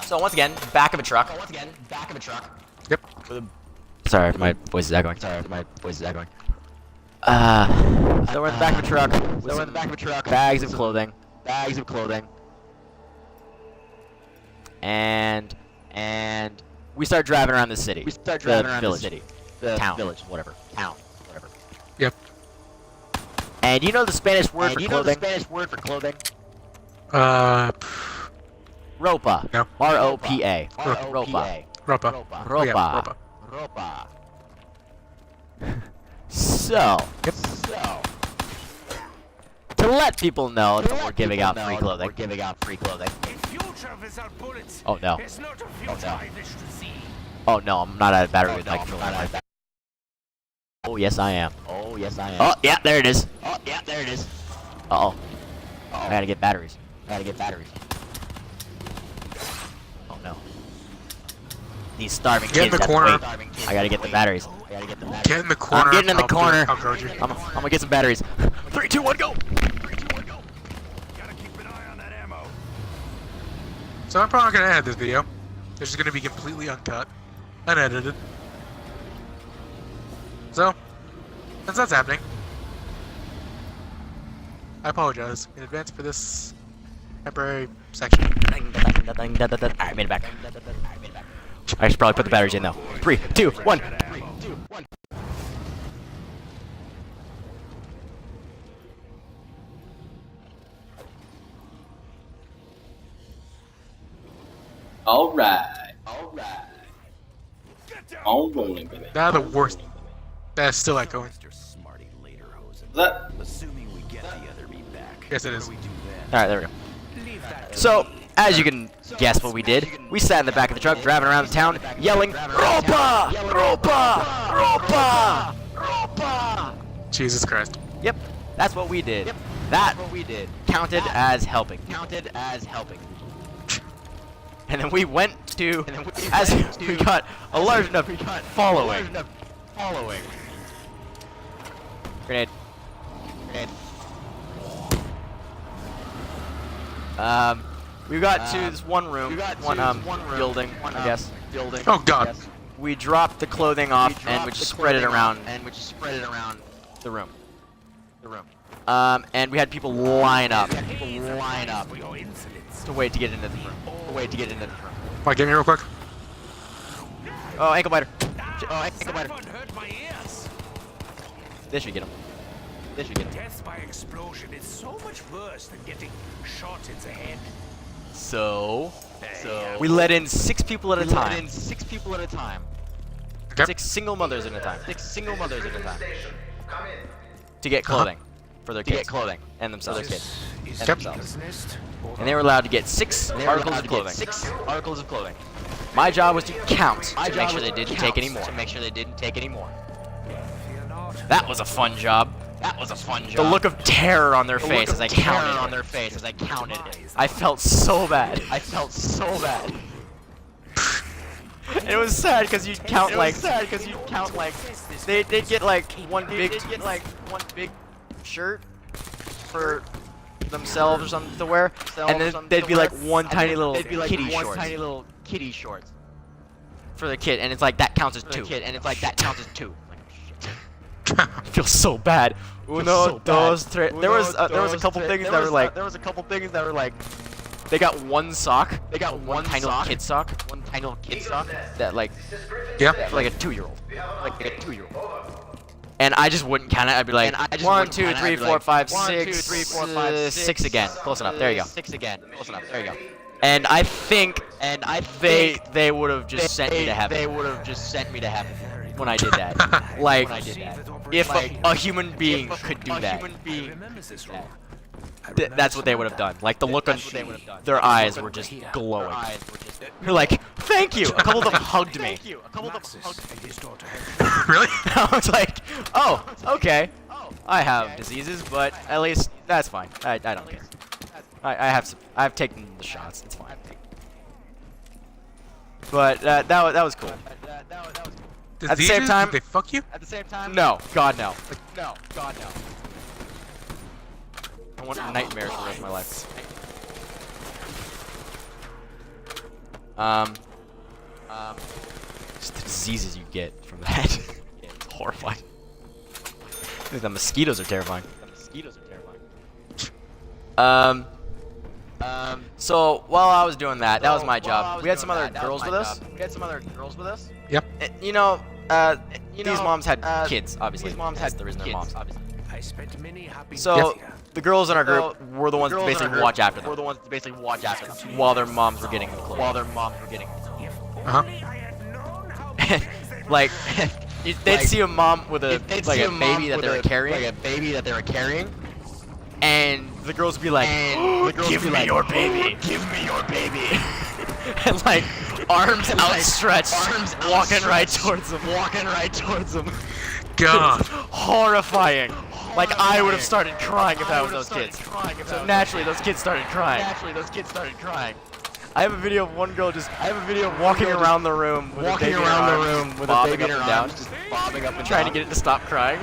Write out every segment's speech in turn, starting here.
So once again, back of a truck. Yep. Sorry, my voice is echoing. So we're in the back of a truck. Bags of clothing. And we start driving around the city. The village, whatever. Yep. And you know the Spanish word for clothing? Ropa. No. R-O-P-A. Ropa. Ropa. Oh, yeah, Ropa. So, to let people know that we're giving out free clothing. Oh no. Oh no, I'm not out of battery with my controller. Oh yes I am. Oh yeah, there it is. Uh-oh. I gotta get batteries. Oh no. These starving Get in kids the have to corner. wait. I gotta get the batteries. Get in the corner. I'm getting in the corner. I'll guard you. I'm gonna get some batteries. 3, 2, 1, go! So I'm probably not gonna edit this video. This is gonna be completely uncut, unedited. So, since that's happening, I apologize in advance for this temporary section. Alright, made it back. I should probably put the batteries in though. 3, 2, 1. Alright. On rolling, baby. Now the worst. That's still echoing. That Yes, it is. Alright, there we go. So, as you can guess what we did, we sat in the back of the truck driving around the town yelling, Ropa! Ropa! Ropa! Ropa! Jesus Christ. Yep, that's what we did. That counted as helping. And then we went to, as we got a large enough following. Grenade. We got to this one room, building, I guess. Oh God. We dropped the clothing off and we just spread it around the room. And we had people line up to wait to get into the room. Wait, get me real quick. Oh, ankle biter. This should get him. Death by explosion is so much worse than getting shot in the head. So we let in 6 people at a time. Okay. 6 single mothers at a time. To get clothing for their kids. And themselves. Is Yep. Eagle's Nest And they were allowed to get 6 articles of clothing. My job was to count to make sure they didn't take any more. Fear not. That was a fun job. The look of terror on their face as I counted. I felt so bad. And it was sad because you'd count like they'd get like one big shirt for themselves or something to wear, and then they'd be like one tiny little kitty shorts for the kid, and it's like that counts as 2. I feel so bad. Uno, dos, tres. There was a couple things that were like they got one sock, one tiny little kid sock, that like Yeah. like a 2-year-old, and I just wouldn't count it. I'd be like 1, 2, 3, 4, 5, 6, 6 again. Close enough. There you go. And I think they would have just sent me to heaven when I did that. Like, if a human being could do that, Remember this room. that's what they would have done. Like, the look on their eyes were just glowing. You're like, thank you! A couple of them hugged me. Maxis and his daughter have Really? I was like, oh, okay. I have diseases, but at least that's fine. I don't care. I've taken the shots. It's fine. But that was cool. At the same time, Did they fuck you? no, God no. I want nightmares for the rest of my life. Just the diseases you get from that. It's horrifying. I think the mosquitoes are terrifying. So while I was doing that, that was my job. We had some other girls with us. Yep. You know, these moms had kids, obviously. That's the reason they're moms. I spent many happy So days here. the girls in our group were the ones to basically watch after them. While their moms were getting them clothes. If Uh-huh. only I had known how Like, they'd see a mom with a like a baby that they were carrying, and the girls would be like, "Give me your baby, give me your baby," and like arms outstretched, walking right towards them. God. Horrifying. Like I would have started crying if I was those kids. So naturally, those kids started crying. I have a video of one girl just walking around the room with a baby in her arms, bobbing up and down, just bobbing up and trying to get it to stop crying.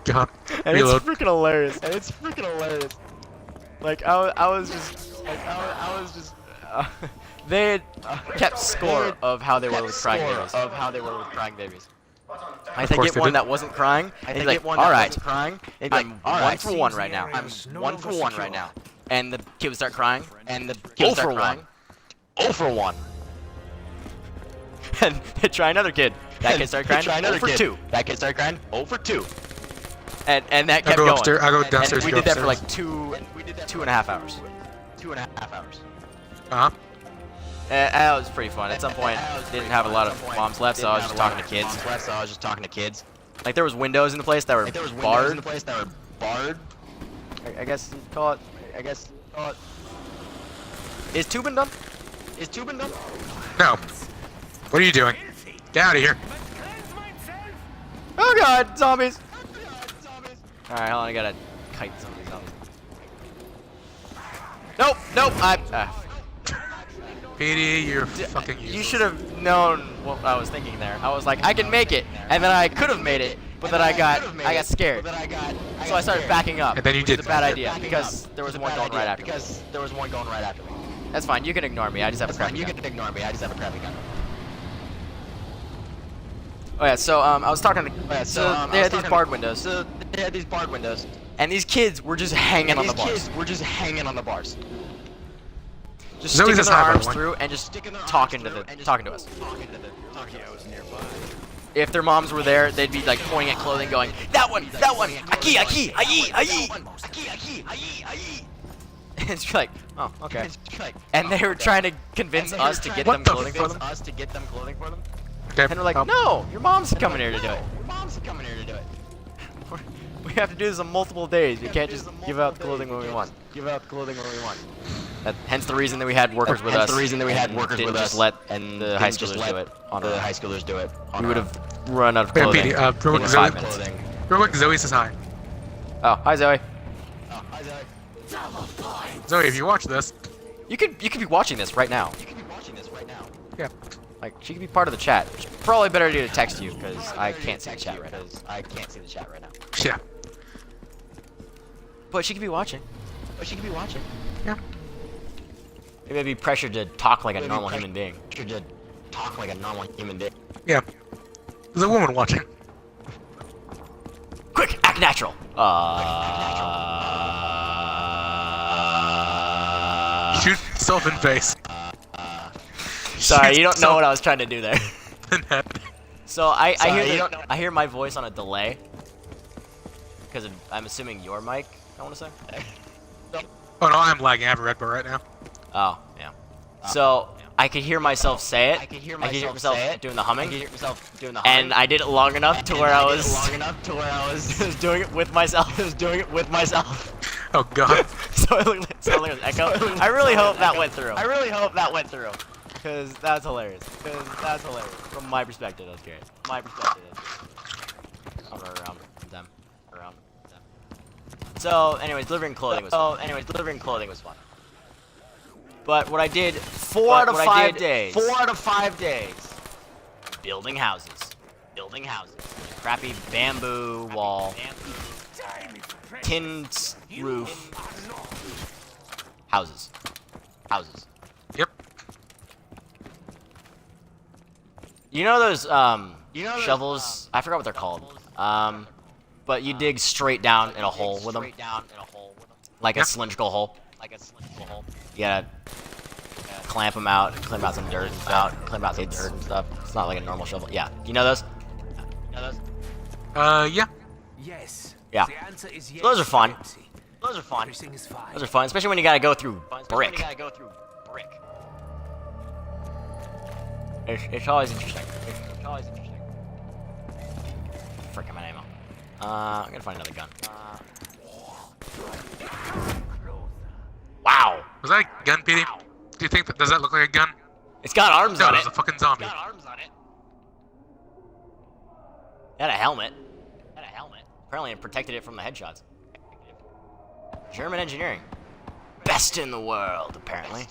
God. And Reload. it's freaking hilarious. Like I was just they had kept score of how they were with crying babies. If they course get they one did. that wasn't crying, they'd be like, all right, I'm 1 for 1 right now. And the kid would start crying, and the kid would start crying. 0 for 1. And they try another kid. That kid started crying. 0 for 2. And that kept I'll go going. upstairs. I'll go And downstairs. we go did that for upstairs. like 2.5 hours. Uh-huh. And that was pretty fun. At some point, didn't have a lot of moms left, so I was just talking to kids. Like there was windows in the place that were barred. I guess you'd call it. Is tubing done? No. What are you doing? Get out of here. Oh god, zombies! Alright, hold on, I gotta kite some of these zombies. Nope, PD, you're fucking useless. you should have known what I was thinking there. I was like, I can make it, and then I could have made it, but then I got scared. So I started backing up. And then you which is did. a bad idea, because there was one going right after me. That's fine, you can ignore me, I just have a crappy gun. Oh yeah, so I was talking to. So they had these barred windows. And these kids were just hanging on the bars. Just Zoe's sticking just their high, by the arms way. through and just talking to us. If their moms were there, they'd be like pointing at clothing, going, "That one, aki, ayi, ayi." And it's like, oh, okay. And they were trying to convince us to get them What the clothing for them. Okay. And we're like, no, your mom's coming here to do it. We have to do this on multiple days. We can't just give out clothing when we want. Hence the reason that we had workers with us. Didn't just let the high schoolers do it. We would have run out of Wait, clothing PD, real in quick, 5 Zoe. minutes. Real quick, Zoe says hi. Oh, hi Zoe. Zoe, if you watch this, You could be watching this right now. yeah. Like she could be part of the chat. It's probably better to text you because I can't see the chat right now. Yeah. But she could be watching. Yeah. Maybe I'd be pressured to talk like a normal human being. Yeah. There's a woman watching. Quick, act natural. Shoot yourself in face. Sorry, Shoot you don't know yourself what I was trying to do there. in the head. So I hear my voice on a delay because I'm assuming your mic. I want to say. Oh no, I'm lagging. I have a red bar right now. Oh yeah. So I could hear myself say it. I could hear myself doing the humming. And I did it long enough to where I was doing it with myself. Oh god. So it looked like an echo. I really hope that went through. Because that's hilarious. From my perspective, that's great. Around them. So, anyways, delivering clothing was fun. But what I did 4 out of 5 days. Building houses. Crappy bamboo wall. Tin roof. Houses. Yep. You know those shovels? I forgot what they're called. But you dig straight down in a hole with them. Like a cylindrical hole. You gotta clamp them out, clamp out some dirt and stuff. Clamp out some dirt and stuff. It's not like a normal shovel. Yeah. You know those? Yeah. Yes. Yeah. The answer is yes. So those are fun. Dempsey. Those are fun. Everything is fine. Those are fun, especially when you gotta go through brick. It's always interesting. Frick, I'm out of ammo. I'm gonna find another gun. Wow. Was that a gun, Petey? Do you think does that look like a gun? It's got arms No, on it it. was a fucking zombie. It had a helmet. Apparently it protected it from the headshots. German engineering. Best in the world, apparently.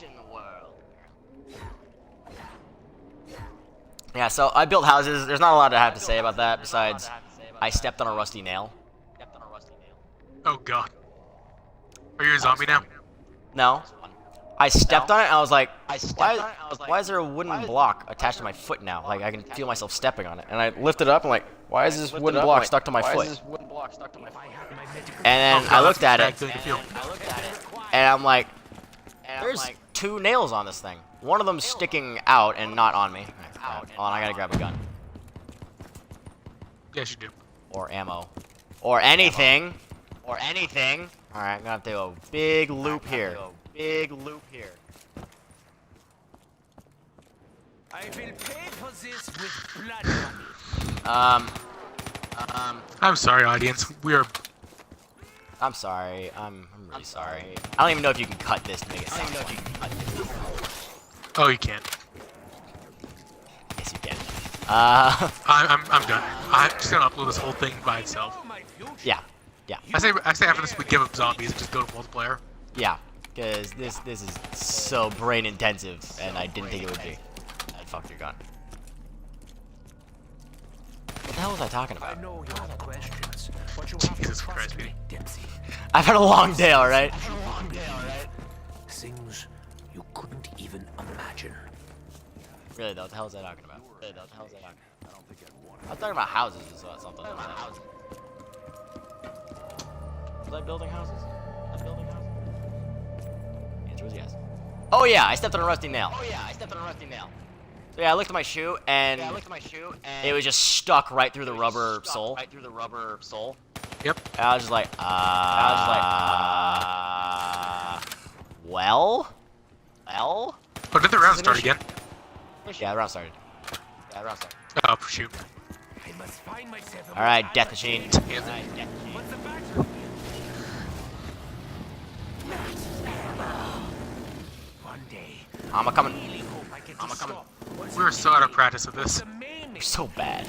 Yeah, so I built houses. There's not a lot I have to say about that besides I stepped on a rusty nail. Oh god. Are you a zombie now? No. I stepped on it and I was like, why is there a wooden block attached to my foot now? Like, I can feel myself stepping on it. And I lifted it up and like, why is this wooden block stuck to my foot? And then I looked at it, and I'm like, there's 2 nails on this thing. One of them's sticking out and not on me. Hold on, I gotta grab a gun. Yes, you do. Or ammo. Or anything. Alright, I'm gonna have to do a big loop here. I will pay for this with blood money. I'm sorry, audience. We are. I'm sorry. I'm really sorry. I don't even know if you can cut this to make it sound funny. Oh, you can't. Yes, you can. I'm done. I'm just gonna upload this whole thing by itself. Yeah. I say after this we give up zombies and just go to multiplayer. Yeah. Because this is so brain intensive, and I didn't think it would be. Fuck your gun. What the hell was I talking I about? know you have questions, but you have Jesus to Christ, trust me, Petey. Dempsey. I've had a long day, alright? Things you couldn't even imagine. Really though, what the hell was I talking about? I was talking about houses or something. Was I building houses? The answer was yes. Oh yeah, I stepped on a rusty nail. So yeah, I looked at my shoe and it was just stuck right through the rubber sole. Yep. And I was just like, well? Oh, did the round start again? Yeah, the round started. Oh, shoot. I must find myself a Alright, more death machine. advantageous- What's the matter? One day, I'm a coming. really hope I get to stop what's We're so out of practice with this. the main You're so bad.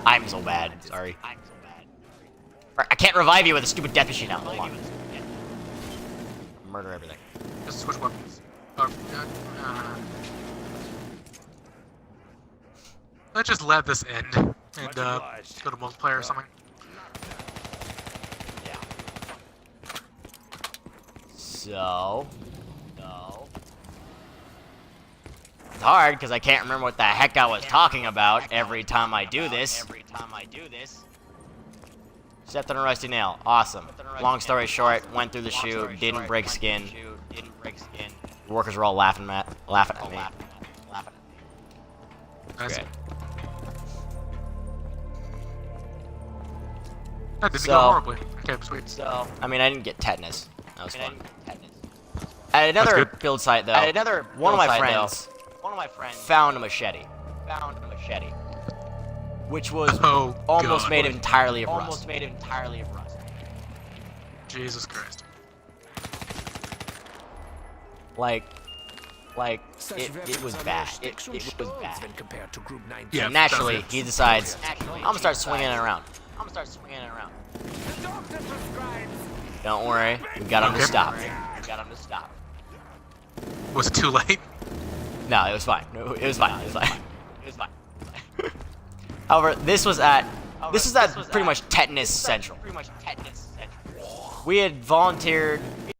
I'm so bad. Sorry. I can't revive you with a stupid death machine now. Hold on. Murder everything. Just switch weapons. Oh, let's just let this end and go to multiplayer or something. Yeah. So. It's hard because I can't remember what the heck I was talking about every time I do this. Stepped on a rusty nail. Awesome. Long story short, went through the shoe, didn't break skin. The workers were all laughing at me. Nice. Great. That didn't So- go horribly. Okay, sweet. I mean, I didn't get tetanus. That was fun. At another good. build site, though, one of my friends found a machete, which was Oh, almost God. made entirely of rust. Jesus Christ. Like Such it was weapons are bad. more sticks or It was stones bad. when compared to Group 19. Yeah. And naturally, that's it. he decides, I'm gonna start swinging it around. The doctor prescribes. Don't worry, we got him to Okay. stop. Was it too late? No, it was fine. It was fine. However, this was at pretty much Tetanus Central. We had volunteered